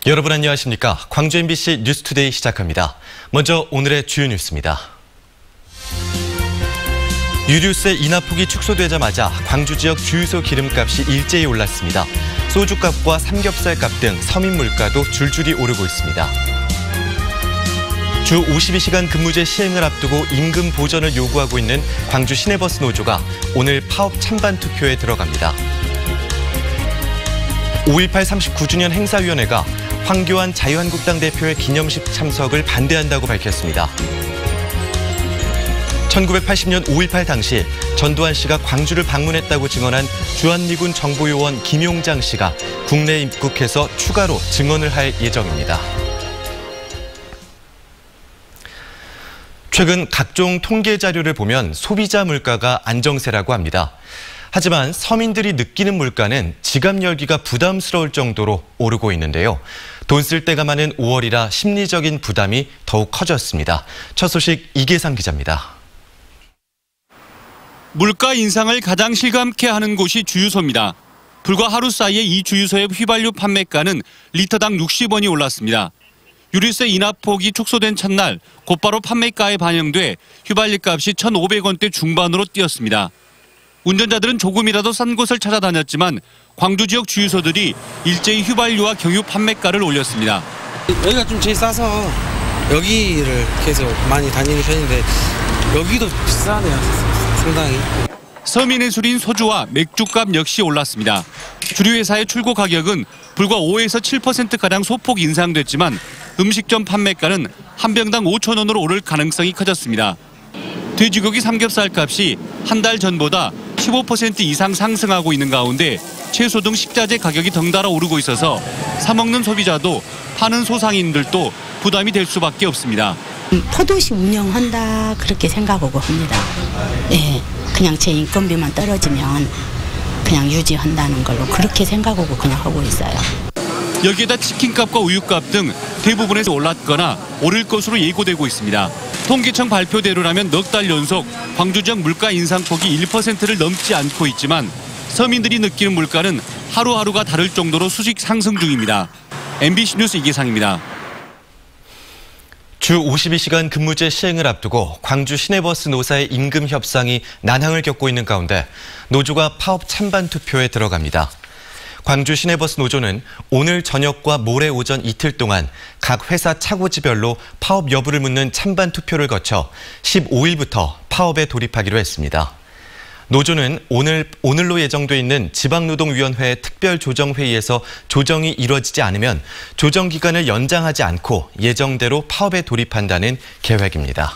여러분 안녕하십니까? 광주 MBC 뉴스투데이 시작합니다. 먼저 오늘의 주요 뉴스입니다. 유류세 인하폭이 축소되자마자 광주 지역 주유소 기름값이 일제히 올랐습니다. 소주값과 삼겹살값 등 서민 물가도 줄줄이 오르고 있습니다. 주 52시간 근무제 시행을 앞두고 임금 보전을 요구하고 있는 광주 시내버스 노조가 오늘 파업 찬반 투표에 들어갑니다. 5.18 39주년 행사위원회가 황교안 자유한국당 대표의 기념식 참석을 반대한다고 밝혔습니다. 1980년 5.18 당시 전두환 씨가 광주를 방문했다고 증언한 주한미군 정보요원 김용장 씨가 국내에 입국해서 추가로 증언을 할 예정입니다. 최근 각종 통계 자료를 보면 소비자 물가가 안정세라고 합니다. 하지만 서민들이 느끼는 물가는 지갑 열기가 부담스러울 정도로 오르고 있는데요. 돈 쓸 데가 많은 5월이라 심리적인 부담이 더욱 커졌습니다. 첫 소식 이계상 기자입니다. 물가 인상을 가장 실감케 하는 곳이 주유소입니다. 불과 하루 사이에 이 주유소의 휘발유 판매가는 리터당 60원이 올랐습니다. 유류세 인하폭이 축소된 첫날 곧바로 판매가에 반영돼 휘발유값이 1,500원대 중반으로 뛰었습니다. 운전자들은 조금이라도 싼 곳을 찾아다녔지만 광주 지역 주유소들이 일제히 휘발유와 경유 판매가를 올렸습니다. 여기가 좀 제일 싸서 여기를 계속 많이 다니는 편인데 여기도 비싸네요, 상당히. 서민의 술인 소주와 맥주값 역시 올랐습니다. 주류 회사의 출고 가격은 불과 5에서 7%가량 소폭 인상됐지만 음식점 판매가는 한 병당 5,000원으로 오를 가능성이 커졌습니다. 돼지고기 삼겹살 값이 한 달 전보다 15% 이상 상승하고 있는 가운데 채소 등 식자재 가격이 덩달아 오르고 있어서 사 먹는 소비자도 파는 소상인들도 부담이 될 수밖에 없습니다. 포도시 운영한다 그렇게 생각하고 합니다. 예, 그냥 제 인건비만 떨어지면 그냥 유지한다는 걸로 그렇게 생각하고 그냥 하고 있어요. 여기에다 치킨값과 우유값 등 대부분에서 올랐거나 오를 것으로 예고되고 있습니다. 통계청 발표대로라면 넉 달 연속 광주 지역 물가 인상폭이 1%를 넘지 않고 있지만 서민들이 느끼는 물가는 하루하루가 다를 정도로 수직 상승 중입니다. MBC 뉴스 이계상입니다. 주 52시간 근무제 시행을 앞두고 광주 시내버스 노사의 임금 협상이 난항을 겪고 있는 가운데 노조가 파업 찬반 투표에 들어갑니다. 광주 시내버스 노조는 오늘 저녁과 모레 오전 이틀 동안 각 회사 차고지별로 파업 여부를 묻는 찬반 투표를 거쳐 15일부터 파업에 돌입하기로 했습니다. 노조는 오늘로 예정돼 있는 지방노동위원회 특별조정회의에서 조정이 이루어지지 않으면 조정 기간을 연장하지 않고 예정대로 파업에 돌입한다는 계획입니다.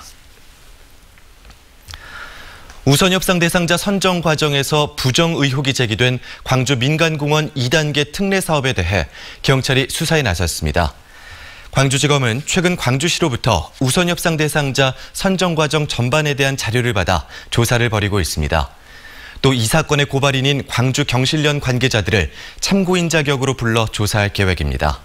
우선협상 대상자 선정 과정에서 부정 의혹이 제기된 광주 민간공원 2단계 특례 사업에 대해 경찰이 수사에 나섰습니다. 광주지검은 최근 광주시로부터 우선협상 대상자 선정 과정 전반에 대한 자료를 받아 조사를 벌이고 있습니다. 또 이 사건의 고발인인 광주 경실련 관계자들을 참고인 자격으로 불러 조사할 계획입니다.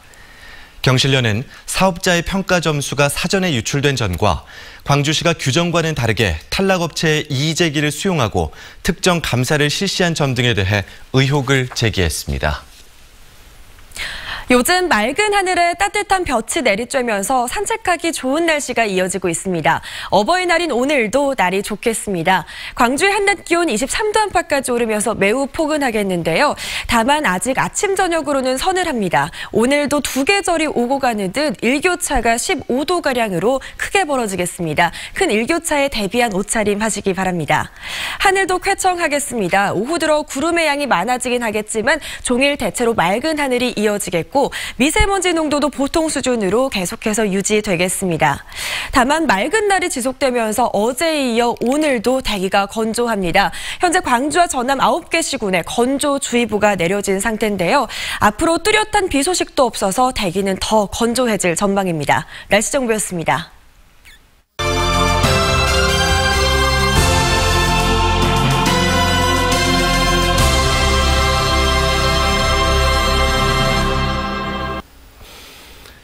경실련은 사업자의 평가 점수가 사전에 유출된 점과 광주시가 규정과는 다르게 탈락업체의 이의제기를 수용하고 특정 감사를 실시한 점 등에 대해 의혹을 제기했습니다. 요즘 맑은 하늘에 따뜻한 볕이 내리쬐면서 산책하기 좋은 날씨가 이어지고 있습니다. 어버이날인 오늘도 날이 좋겠습니다. 광주의 한낮 기온 23도 안팎까지 오르면서 매우 포근하겠는데요. 다만 아직 아침 저녁으로는 서늘합니다. 오늘도 두 계절이 오고 가는 듯 일교차가 15도가량으로 크게 벌어지겠습니다. 큰 일교차에 대비한 옷차림 하시기 바랍니다. 하늘도 쾌청하겠습니다. 오후 들어 구름의 양이 많아지긴 하겠지만 종일 대체로 맑은 하늘이 이어지겠고 미세먼지 농도도 보통 수준으로 계속해서 유지되겠습니다. 다만 맑은 날이 지속되면서 어제에 이어 오늘도 대기가 건조합니다. 현재 광주와 전남 9개 시군에 건조주의보가 내려진 상태인데요. 앞으로 뚜렷한 비 소식도 없어서 대기는 더 건조해질 전망입니다. 날씨 정보였습니다.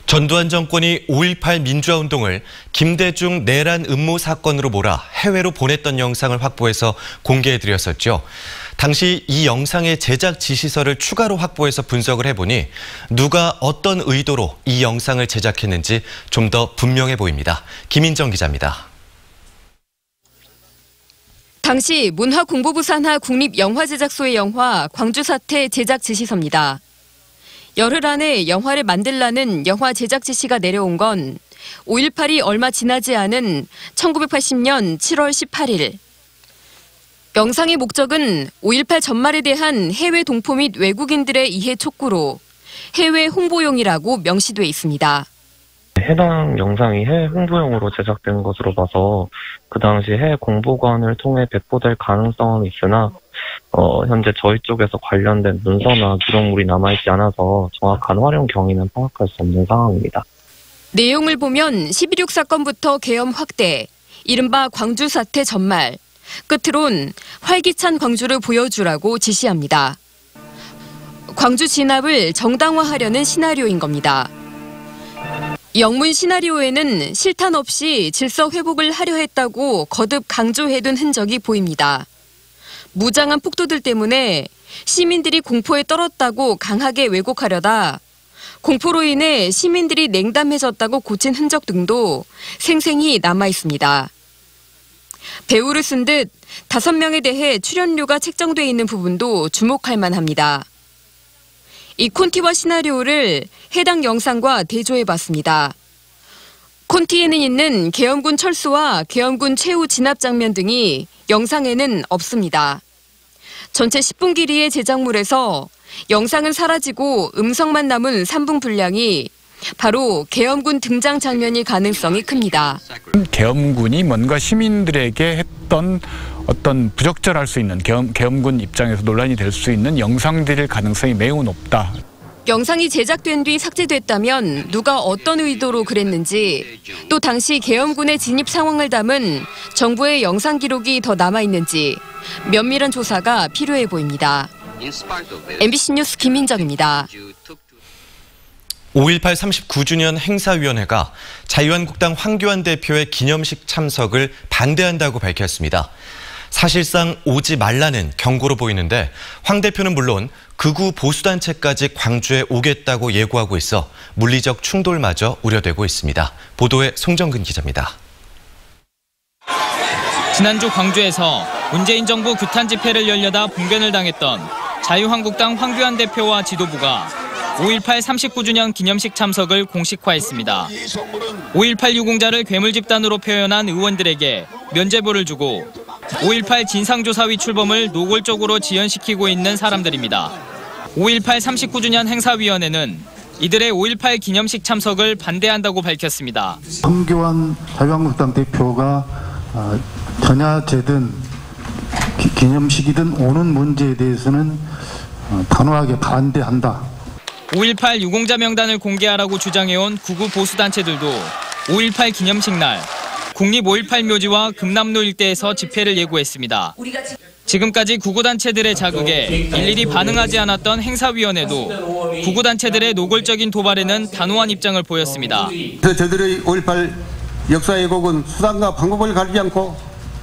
전두환 정권이 5.18 민주화운동을 김대중 내란 음모 사건으로 몰아 해외로 보냈던 영상을 확보해서 공개해드렸었죠. 당시 이 영상의 제작 지시서를 추가로 확보해서 분석을 해보니 누가 어떤 의도로 이 영상을 제작했는지 좀 더 분명해 보입니다. 김인정 기자입니다. 당시 문화공보부 산하 국립영화제작소의 영화 광주사태 제작 지시서입니다. 열흘 안에 영화를 만들라는 영화 제작 지시가 내려온 건 5.18이 얼마 지나지 않은 1980년 7월 18일. 영상의 목적은 5.18 전말에 대한 해외 동포 및 외국인들의 이해 촉구로 해외 홍보용이라고 명시돼 있습니다. 해당 영상이 해외 홍보용으로 제작된 것으로 봐서 그 당시 해외 공보관을 통해 배포될 가능성은 있으나 현재 저희 쪽에서 관련된 문서나 기록물이 남아있지 않아서 정확한 활용 경위는 파악할 수 없는 상황입니다. 내용을 보면 11.6 사건부터 계엄 확대, 이른바 광주 사태 전말, 끝으론 활기찬 광주를 보여주라고 지시합니다. 광주 진압을 정당화하려는 시나리오인 겁니다. 영문 시나리오에는 실탄 없이 질서 회복을 하려 했다고 거듭 강조해둔 흔적이 보입니다. 무장한 폭도들 때문에 시민들이 공포에 떨었다고 강하게 왜곡하려다 공포로 인해 시민들이 냉담해졌다고 고친 흔적 등도 생생히 남아 있습니다. 배우를 쓴 듯 5명에 대해 출연료가 책정돼 있는 부분도 주목할 만합니다. 이 콘티와 시나리오를 해당 영상과 대조해봤습니다. 콘티에는 있는 계엄군 철수와 계엄군 최후 진압 장면 등이 영상에는 없습니다. 전체 10분 길이의 제작물에서 영상은 사라지고 음성만 남은 3분 분량이 바로 계엄군 등장 장면일 가능성이 큽니다. 계엄군이 뭔가 시민들에게 했던 어떤 부적절할 수 있는 계엄군 입장에서 논란이 될 수 있는 영상들일 가능성이 매우 높다. 영상이 제작된 뒤 삭제됐다면 누가 어떤 의도로 그랬는지, 또 당시 계엄군의 진입 상황을 담은 정부의 영상 기록이 더 남아있는지 면밀한 조사가 필요해 보입니다. MBC 뉴스 김인정입니다. 5.18 39주년 행사위원회가 자유한국당 황교안 대표의 기념식 참석을 반대한다고 밝혔습니다. 사실상 오지 말라는 경고로 보이는데 황 대표는 물론 극우 보수단체까지 광주에 오겠다고 예고하고 있어 물리적 충돌마저 우려되고 있습니다. 보도에 송정근 기자입니다. 지난주 광주에서 문재인 정부 규탄 집회를 열려다 봉변을 당했던 자유한국당 황교안 대표와 지도부가 5.18 39주년 기념식 참석을 공식화했습니다. 5.18 유공자를 괴물 집단으로 표현한 의원들에게 면죄부를 주고 5.18 진상조사위 출범을 노골적으로 지연시키고 있는 사람들입니다. 5.18 39주년 행사위원회는 이들의 5.18 기념식 참석을 반대한다고 밝혔습니다. 황교안 자유한국당 대표가 전야제든 기념식이든 오는 문제에 대해서는 단호하게 반대한다. 5.18 유공자 명단을 공개하라고 주장해온 극우 보수단체들도 5.18 기념식 날 국립 5.18 묘지와 금남로 일대에서 집회를 예고했습니다. 지금까지 극우단체들의 자극에 일일이 반응하지 않았던 행사위원회도 극우단체들의 노골적인 도발에는 단호한 입장을 보였습니다. 저들의 5.18 역사 왜곡은 수단과 방법을 가리지 않고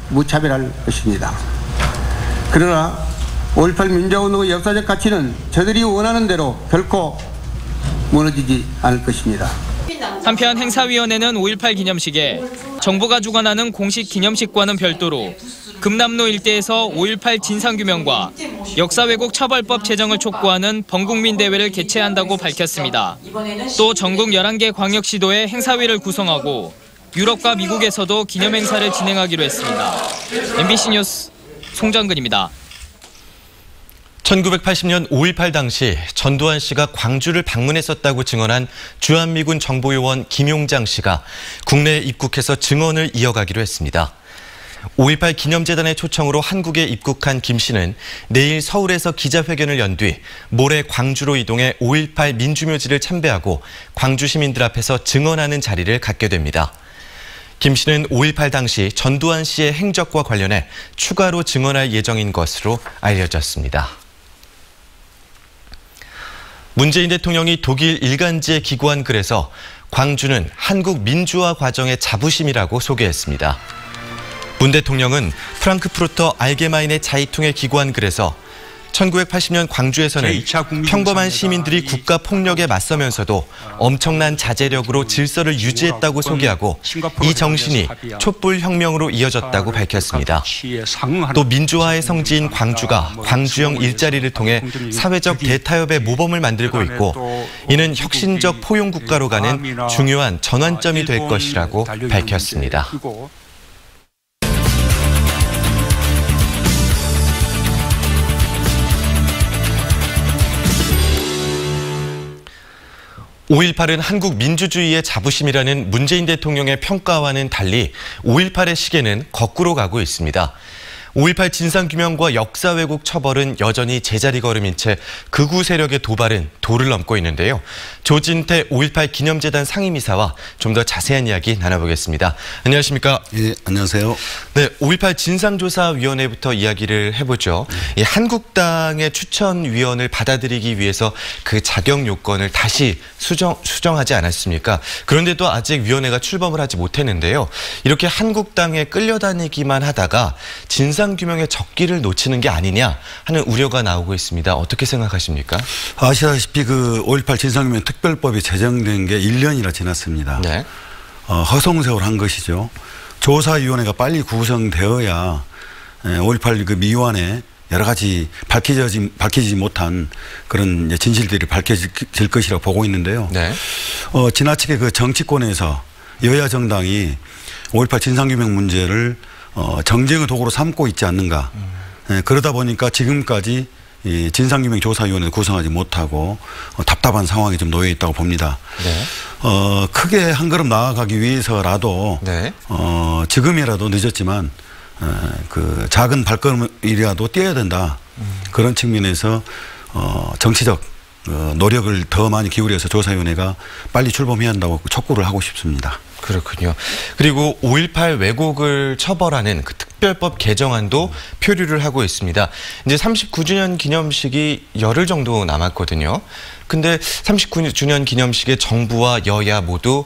무차별할 것입니다. 그러나 5.18 민주화운동의 역사적 가치는 저들이 원하는 대로 결코 무너지지 않을 것입니다. 한편 행사위원회는 5.18 기념식에 정부가 주관하는 공식 기념식과는 별도로 금남로 일대에서 5.18 진상규명과 역사 왜곡 처벌법 제정을 촉구하는 범국민 대회를 개최한다고 밝혔습니다. 또 전국 11개 광역시도의 행사위를 구성하고 유럽과 미국에서도 기념행사를 진행하기로 했습니다. MBC 뉴스 송정근입니다. 1980년 5.18 당시 전두환 씨가 광주를 방문했었다고 증언한 주한미군 정보요원 김용장 씨가 국내에 입국해서 증언을 이어가기로 했습니다. 5.18 기념재단의 초청으로 한국에 입국한 김 씨는 내일 서울에서 기자회견을 연 뒤 모레 광주로 이동해 5.18 민주묘지를 참배하고 광주 시민들 앞에서 증언하는 자리를 갖게 됩니다. 김 씨는 5.18 당시 전두환 씨의 행적과 관련해 추가로 증언할 예정인 것으로 알려졌습니다. 문재인 대통령이 독일 일간지에 기고한 글에서 광주는 한국 민주화 과정의 자부심이라고 소개했습니다. 문 대통령은 프랑크푸르터 알게마인의 자이퉁에 기고한 글에서 1980년 광주에서는 평범한 시민들이 국가 폭력에 맞서면서도 엄청난 자제력으로 질서를 유지했다고 소개하고 이 정신이 촛불혁명으로 이어졌다고 밝혔습니다. 또 민주화의 성지인 광주가 광주형 일자리를 통해 사회적 대타협의 모범을 만들고 있고 이는 혁신적 포용국가로 가는 중요한 전환점이 될 것이라고 밝혔습니다. 5.18은 한국 민주주의의 자부심이라는 문재인 대통령의 평가와는 달리 5.18의 시계는 거꾸로 가고 있습니다. 5.18 진상규명과 역사 왜곡 처벌은 여전히 제자리 걸음인 채 극우 세력의 도발은 도를 넘고 있는데요. 조진태 5.18 기념재단 상임이사와 좀 더 자세한 이야기 나눠보겠습니다. 안녕하십니까? 예, 안녕하세요. 네, 5.18 진상조사위원회부터 이야기를 해보죠. 이 한국당의 추천위원을 받아들이기 위해서 그 자격 요건을 다시 수정하지 않았습니까? 그런데도 아직 위원회가 출범을 하지 못했는데요. 이렇게 한국당에 끌려다니기만 하다가 진상규명의 적기를 놓치는 게 아니냐 하는 우려가 나오고 있습니다. 어떻게 생각하십니까? 아시다시피 그 5.18 진상규명 특별법이 제정된 게 1년이나 지났습니다. 네. 허송세월 한 것이죠. 조사위원회가 빨리 구성되어야 5.18 그 미완에 여러 가지 밝혀지지 못한 그런 진실들이 밝혀질 것이라고 보고 있는데요. 네. 지나치게 그 정치권에서 여야 정당이 5.18 진상규명 문제를 정쟁의 도구로 삼고 있지 않는가. 그러다 보니까 지금까지 이 진상규명조사위원회를 구성하지 못하고 답답한 상황에 좀 놓여 있다고 봅니다. 네. 크게 한 걸음 나아가기 위해서라도 네. 지금이라도 늦었지만 그 작은 발걸음이라도 뛰어야 된다. 그런 측면에서 정치적 노력을 더 많이 기울여서 조사위원회가 빨리 출범해야 한다고 촉구를 하고 싶습니다. 그렇군요. 그리고 5.18 왜곡을 처벌하는 그 특별법 개정안도 표류를 하고 있습니다. 이제 39주년 기념식이 열흘 정도 남았거든요. 근데 39주년 기념식에 정부와 여야 모두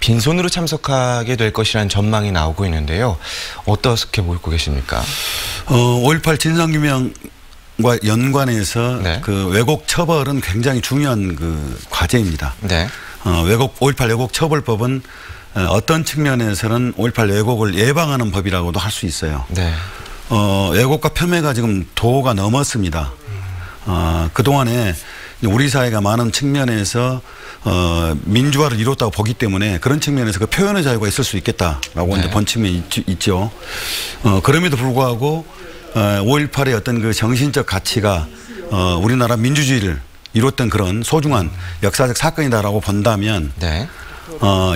빈손으로 참석하게 될 것이라는 전망이 나오고 있는데요. 어떻게 보고 계십니까? 5.18 진상규명과 연관해서 네. 그 왜곡 처벌은 굉장히 중요한 그 과제입니다. 네. 5.18 왜곡 처벌법은 어떤 측면에서는 5.18 왜곡을 예방하는 법이라고도 할 수 있어요. 네. 왜곡과 폄훼가 지금 도가 넘었습니다. 그동안에 우리 사회가 많은 측면에서 민주화를 이뤘다고 보기 때문에 그런 측면에서 그 표현의 자유가 있을 수 있겠다라고 네. 본 측면이 있죠. 그럼에도 불구하고 5.18의 어떤 그 정신적 가치가 우리나라 민주주의를 이뤘던 그런 소중한 역사적 사건이다라고 본다면 네.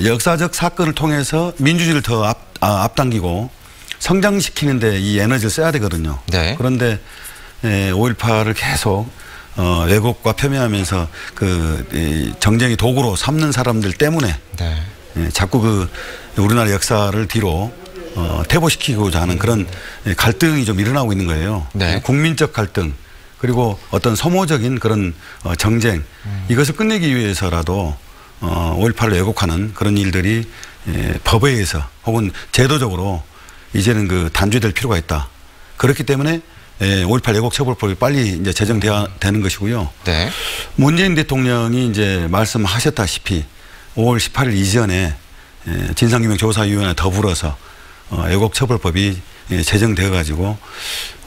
역사적 사건을 통해서 민주주의를 더 앞당기고 성장시키는데 이 에너지를 써야 되거든요. 네. 그런데 5.18을 계속 왜곡과 폄훼하면서 그 정쟁의 도구로 삼는 사람들 때문에 네. 자꾸 그 우리나라 역사를 뒤로 퇴보시키고자 하는 그런 갈등이 좀 일어나고 있는 거예요. 네. 국민적 갈등. 그리고 어떤 소모적인 그런 정쟁 이것을 끝내기 위해서라도 5.18을 왜곡하는 그런 일들이 법에 의해서 혹은 제도적으로 이제는 그 단죄될 필요가 있다. 그렇기 때문에 5.18 왜곡 처벌법이 빨리 이제 제정돼야 되는 것이고요. 네. 문재인 대통령이 이제 말씀하셨다시피 5월 18일 이전에 진상규명조사위원회 더불어서 왜곡 처벌법이 제정되어 가지고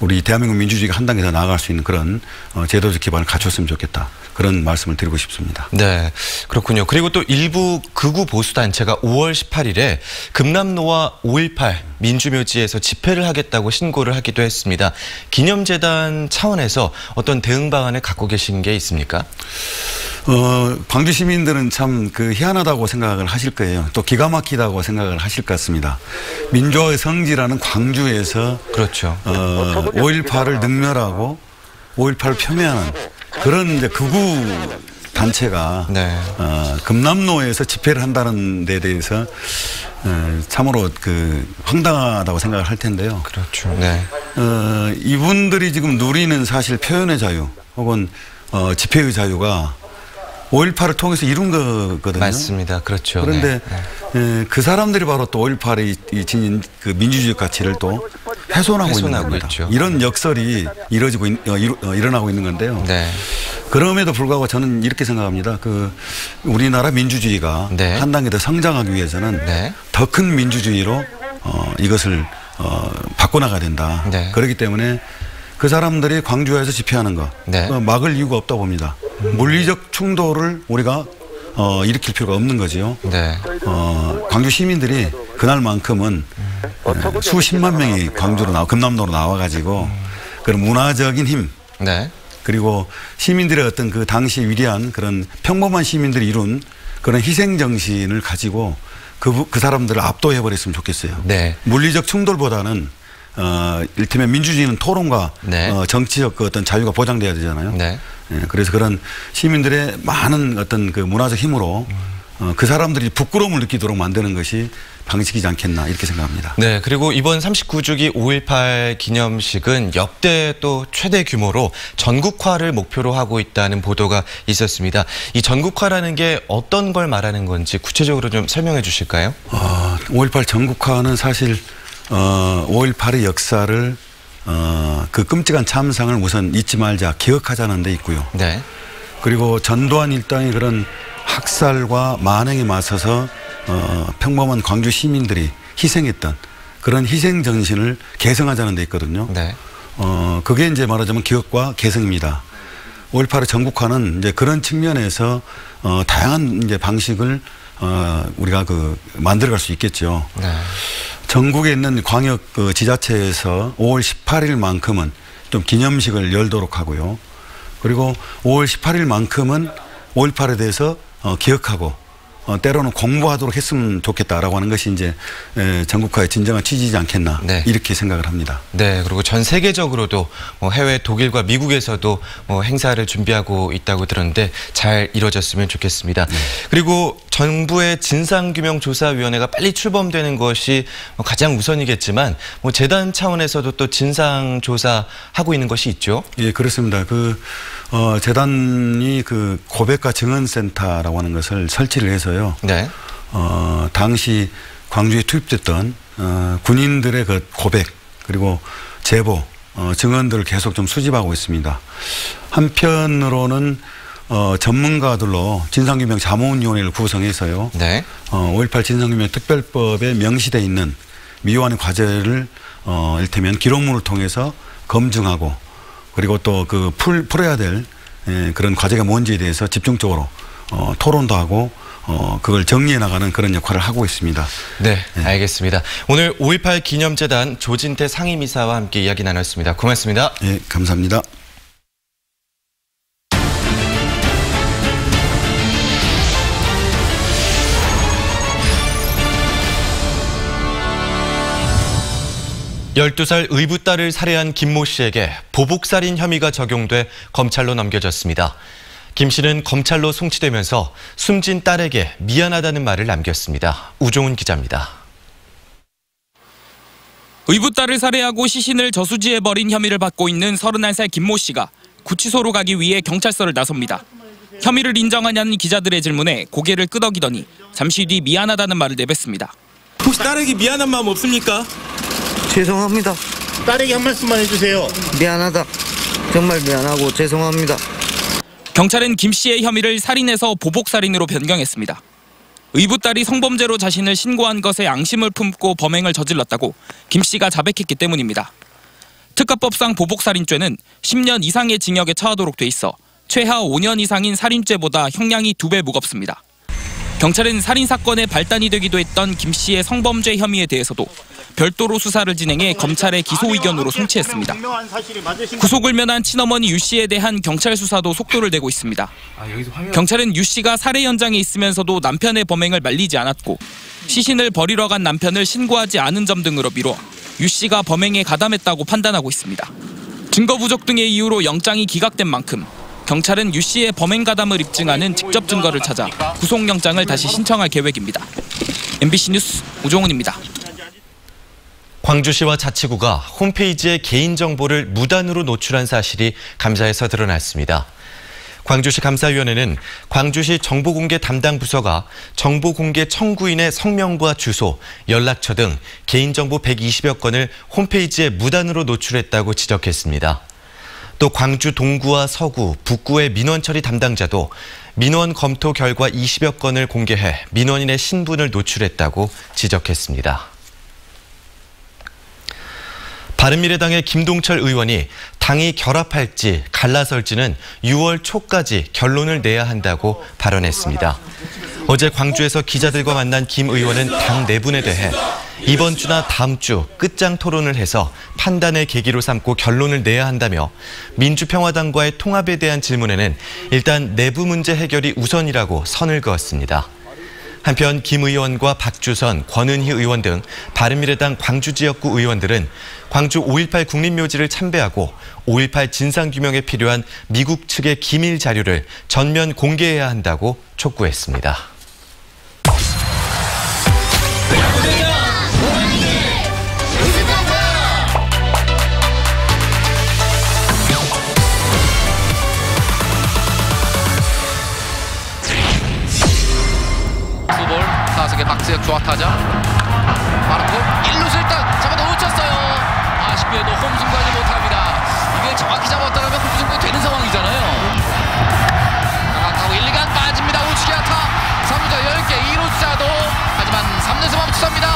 우리 대한민국 민주주의가 한 단계 더 나아갈 수 있는 그런 제도적 기반을 갖췄으면 좋겠다. 그런 말씀을 드리고 싶습니다. 네, 그렇군요. 그리고 또 일부 극우 보수단체가 5월 18일에 금남로와 5.18 민주묘지에서 집회를 하겠다고 신고를 하기도 했습니다. 기념재단 차원에서 어떤 대응 방안을 갖고 계신 게 있습니까? 광주 시민들은 참 그 희한하다고 생각을 하실 거예요. 또 기가 막히다고 생각을 하실 것 같습니다. 민주화의 성지라는 광주에서 그렇죠. 5.18을 능멸하고 5.18을 폄훼하는 그런 이제 극우 단체가 네. 금남로에서 집회를 한다는 데 대해서 참으로 그 황당하다고 생각을 할 텐데요. 그렇죠. 네. 이분들이 지금 누리는 사실 표현의 자유 혹은 집회의 자유가 5.18을 통해서 이룬 거거든요. 맞습니다. 그렇죠. 그런데 네. 그 사람들이 바로 또 5.18의 지닌 그 민주주의 가치를 또 훼손하고 있는 겁니다. 있죠. 이런 역설이 일어나고 있는 건데요. 네. 그럼에도 불구하고 저는 이렇게 생각합니다. 우리나라 민주주의가 네. 한 단계 더 성장하기 위해서는 네. 더 큰 민주주의로 이것을 바꿔나가야 된다. 네. 그렇기 때문에 그 사람들이 광주에서 집회하는 거 네. 막을 이유가 없다 봅니다. 물리적 충돌을 우리가 일으킬 필요가 없는 거지요. 네. 광주 시민들이 그날만큼은 수십만 명이 광주로 금남로로 나와가지고 그런 문화적인 힘, 네. 그리고 시민들의 어떤 그 당시 위대한 그런 평범한 시민들이 이룬 그런 희생 정신을 가지고 그 사람들을 압도해 버렸으면 좋겠어요. 네. 물리적 충돌보다는 일테면 민주주의는 토론과 네. 정치적 그 어떤 자유가 보장돼야 되잖아요. 네. 예, 그래서 그런 시민들의 많은 어떤 그 문화적 힘으로 그 사람들이 부끄러움을 느끼도록 만드는 것이 방식이지 않겠나 이렇게 생각합니다. 네, 그리고 이번 39주기 5.18 기념식은 역대 또 최대 규모로 전국화를 목표로 하고 있다는 보도가 있었습니다. 이 전국화라는 게 어떤 걸 말하는 건지 구체적으로 좀 설명해 주실까요? 5.18 전국화는 사실 5.18의 역사를 그 끔찍한 참상을 우선 잊지 말자, 기억하자는 데 있고요. 네. 그리고 전두환 일당의 그런 학살과 만행에 맞서서 평범한 광주 시민들이 희생했던 그런 희생 정신을 계승하자는 데 있거든요. 네. 그게 이제 말하자면 기억과 계승입니다. 5.18의 전국화는 이제 그런 측면에서 다양한 이제 방식을 우리가 만들어갈 수 있겠죠. 네. 전국에 있는 광역 지자체에서 5월 18일만큼은 좀 기념식을 열도록 하고요. 그리고 5월 18일만큼은 5.18에 대해서 기억하고 때로는 공부하도록 했으면 좋겠다라고 하는 것이 이제 전국화의 진정한 취지이지 않겠나 네. 이렇게 생각을 합니다. 네, 그리고 전 세계적으로도 해외 독일과 미국에서도 행사를 준비하고 있다고 들었는데 잘 이루어졌으면 좋겠습니다. 네. 그리고 정부의 진상규명조사위원회가 빨리 출범되는 것이 가장 우선이겠지만 재단 차원에서도 또 진상조사하고 있는 것이 있죠. 예, 그렇습니다. 재단이 고백과 증언센터라고 하는 것을 설치를 해서요. 네. 당시 광주에 투입됐던 군인들의 그 고백 그리고 제보, 증언들을 계속 좀 수집하고 있습니다. 한편으로는 전문가들로 진상규명 자문위원회를 구성해서요. 네. 5.18 진상규명 특별법에 명시되어 있는 미완의 과제를 일테면 기록물을 통해서 검증하고 그리고 또 풀어야 될 그런 과제가 뭔지에 대해서 집중적으로 토론도 하고 그걸 정리해 나가는 그런 역할을 하고 있습니다. 네, 알겠습니다. 오늘 5.18 기념재단 조진태 상임이사와 함께 이야기 나눴습니다. 고맙습니다. 네, 감사합니다. (12살) 의붓 딸을 살해한 김모 씨에게 보복살인 혐의가 적용돼 검찰로 넘겨졌습니다. 김 씨는 검찰로 송치되면서 숨진 딸에게 미안하다는 말을 남겼습니다. 우종훈 기자입니다. 의붓 딸을 살해하고 시신을 저수지에 버린 혐의를 받고 있는 31살 김모 씨가 구치소로 가기 위해 경찰서를 나섭니다. 혐의를 인정하냐는 기자들의 질문에 고개를 끄덕이더니 잠시 뒤 미안하다는 말을 내뱉습니다. 혹시 딸에게 미안한 마음 없습니까? 죄송합니다. 딸에게 한 말씀만 해주세요. 미안하다. 정말 미안하고 죄송합니다. 경찰은 김 씨의 혐의를 살인에서 보복살인으로 변경했습니다. 의붓 딸이 성범죄로 자신을 신고한 것에 앙심을 품고 범행을 저질렀다고 김 씨가 자백했기 때문입니다. 특가법상 보복살인죄는 10년 이상의 징역에 처하도록 돼 있어 최하 5년 이상인 살인죄보다 형량이 2배 무겁습니다. 경찰은 살인사건의 발단이 되기도 했던 김 씨의 성범죄 혐의에 대해서도 별도로 수사를 진행해 검찰의 기소 의견으로 송치했습니다. 구속을 면한 친어머니 유 씨에 대한 경찰 수사도 속도를 내고 있습니다. 경찰은 유 씨가 살해 현장에 있으면서도 남편의 범행을 말리지 않았고 시신을 버리러 간 남편을 신고하지 않은 점 등으로 미뤄 유 씨가 범행에 가담했다고 판단하고 있습니다. 증거 부족 등의 이유로 영장이 기각된 만큼 경찰은 유 씨의 범행 가담을 입증하는 직접 증거를 찾아 구속영장을 다시 신청할 계획입니다. MBC 뉴스 우종훈입니다. 광주시와 자치구가 홈페이지에 개인정보를 무단으로 노출한 사실이 감사에서 드러났습니다. 광주시 감사위원회는 광주시 정보공개 담당 부서가 정보공개 청구인의 성명과 주소, 연락처 등 개인정보 120여 건을 홈페이지에 무단으로 노출했다고 지적했습니다. 또 광주 동구와 서구, 북구의 민원 처리 담당자도 민원 검토 결과 20여 건을 공개해 민원인의 신분을 노출했다고 지적했습니다. 바른미래당의 김동철 의원이 당이 결합할지 갈라설지는 6월 초까지 결론을 내야 한다고 발언했습니다. 어제 광주에서 기자들과 만난 김 의원은 당 내분에 대해 이번 주나 다음 주 끝장 토론을 해서 판단의 계기로 삼고 결론을 내야 한다며 민주평화당과의 통합에 대한 질문에는 일단 내부 문제 해결이 우선이라고 선을 그었습니다. 한편 김 의원과 박주선, 권은희 의원 등 바른미래당 광주 지역구 의원들은 광주 5.18 국립묘지를 참배하고 5.18 진상규명에 필요한 미국 측의 기밀 자료를 전면 공개해야 한다고 촉구했습니다. 타석의 박재혁 좋아 타자 빠른 볼 1루수 일단 잡아 놓쳤어요. 아쉽게도 홈승 가지 못합니다. 이게 정확히 잡았다면 홈승이 되는 상황이잖아요. 나가고 1, 2간 빠집니다. 우측에 안타 3루자 10개 2루 주자도 하지만 3루에서 멈추습니다.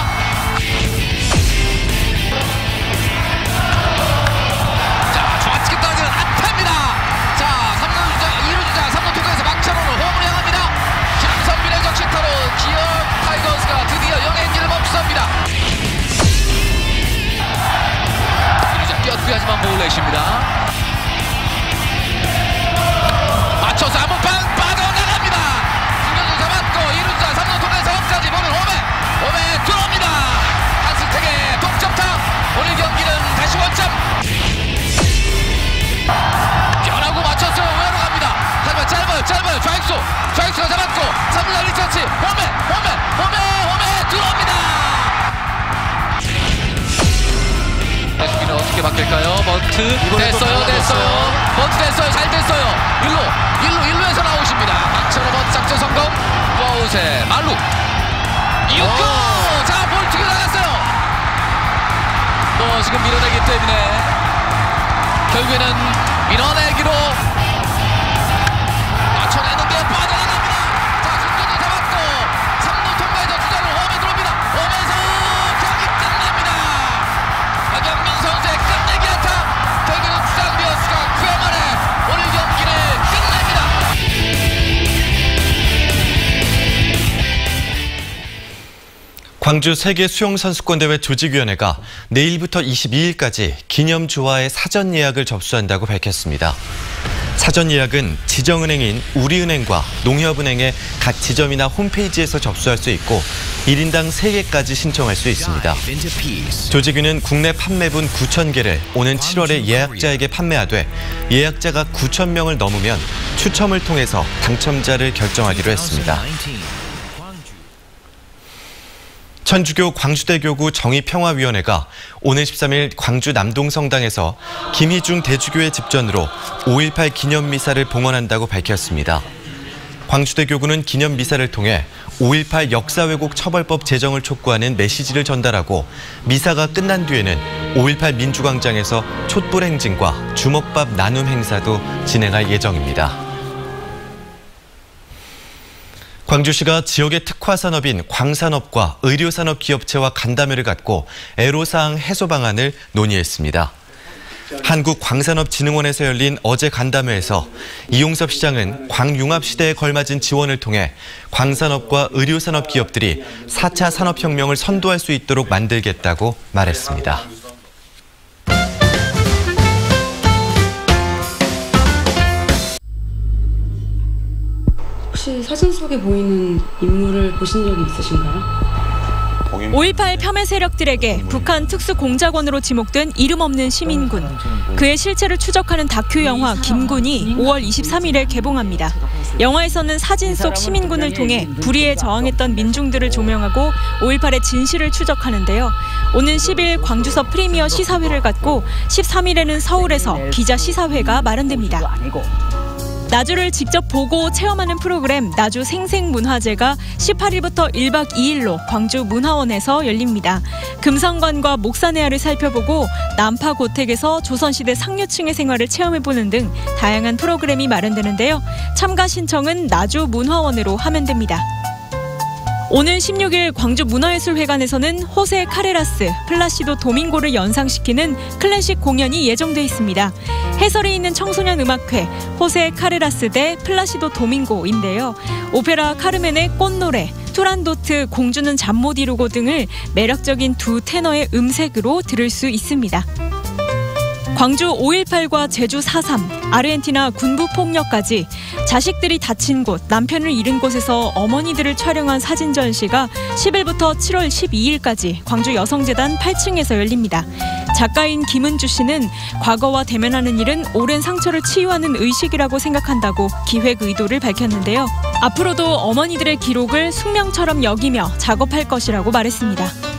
자 좌측에 떨어지는 안타입니다. 자 3루 주자 2루 주자 3루 통과해서 막차로로 홈을 향합니다. 김선빈의 적시타로 기어 타이거스가 드디어 영행기를 멈춥니다. 뛰었고요. 하지만 볼넷입니다. 맞춰서 한번빵 빠져나갑니다. 김현수 잡았고 2루자 3루 통해서 홈까지 볼은 홈에 들어옵니다. 한승택의 동점타. 오늘 경기는 다시 원점. 변하고 맞췄어요. 외야로 갑니다. 하지만 짧아요. 좌익수가 잡았고 3루 날리 터치 홈에 들어옵니다. 수비는 어떻게 바뀔까요? 번트 됐어요. 번트 됐어요. 잘 됐어요. 1루에서 나오십니다. 박철호 번트 작전 성공. 아웃에 말루 6구. 자 볼 튀겨 나갔어요. 또 지금 밀어내기 때문에 결국에는 밀어내기로 맞춰내는데 빠져나갑니다. 자 순간도 잡았고 3루 통과해서 주자로 홈에 들어옵니다. 홈에서 경기 끝납니다. 박영민 선수의 끝내기 안타. 결국은 주장 비어스가 그야말로 오늘 경기를 끝냅니다. 광주 세계수영선수권대회 조직위원회가 내일부터 22일까지 기념주화의 사전 예약을 접수한다고 밝혔습니다. 사전 예약은 지정은행인 우리은행과 농협은행의 각 지점이나 홈페이지에서 접수할 수 있고 1인당 3개까지 신청할 수 있습니다. 조직위는 국내 판매분 9,000개를 오는 7월에 예약자에게 판매하되 예약자가 9,000명을 넘으면 추첨을 통해서 당첨자를 결정하기로 했습니다. 천주교 광주대교구 정의평화위원회가 오늘 13일 광주 남동성당에서 김희중 대주교의 집전으로 5.18 기념미사를 봉헌한다고 밝혔습니다. 광주대교구는 기념미사를 통해 5.18 역사왜곡 처벌법 제정을 촉구하는 메시지를 전달하고 미사가 끝난 뒤에는 5.18 민주광장에서 촛불 행진과 주먹밥 나눔 행사도 진행할 예정입니다. 광주시가 지역의 특화산업인 광산업과 의료산업 기업체와 간담회를 갖고 애로사항 해소 방안을 논의했습니다. 한국광산업진흥원에서 열린 어제 간담회에서 이용섭 시장은 광융합 시대에 걸맞은 지원을 통해 광산업과 의료산업 기업들이 4차 산업혁명을 선도할 수 있도록 만들겠다고 말했습니다. 혹시 사진 속에 보이는 인물을 보신 적이 있으신가요? 5.18 폄훼 세력들에게 북한 특수공작원으로 지목된 이름 없는 시민군. 그의 실체를 추적하는 다큐 영화 김군이 5월 23일에 개봉합니다. 영화에서는 사진 속 시민군을 통해 불의에 저항했던 민중들을 조명하고 5.18의 진실을 추적하는데요. 오는 10일 광주서 프리미어 시사회를 갖고 13일에는 서울에서 기자 시사회가 마련됩니다. 나주를 직접 보고 체험하는 프로그램 나주 생생문화제가 18일부터 1박 2일로 광주 문화원에서 열립니다. 금성관과 목산해안을 살펴보고 난파 고택에서 조선시대 상류층의 생활을 체험해보는 등 다양한 프로그램이 마련되는데요. 참가 신청은 나주 문화원으로 하면 됩니다. 오늘 16일 광주문화예술회관에서는 호세 카레라스, 플라시도 도밍고를 연상시키는 클래식 공연이 예정돼 있습니다. 해설이 있는 청소년 음악회 호세 카레라스 대 플라시도 도밍고인데요. 오페라 카르멘의 꽃노래, 투란도트 공주는 잠 못 이루고 등을 매력적인 두 테너의 음색으로 들을 수 있습니다. 광주 5.18과 제주 4.3, 아르헨티나 군부 폭력까지 자식들이 다친 곳, 남편을 잃은 곳에서 어머니들을 촬영한 사진 전시가 10일부터 7월 12일까지 광주 여성재단 8층에서 열립니다. 작가인 김은주 씨는 과거와 대면하는 일은 오랜 상처를 치유하는 의식이라고 생각한다고 기획 의도를 밝혔는데요. 앞으로도 어머니들의 기록을 숙명처럼 여기며 작업할 것이라고 말했습니다.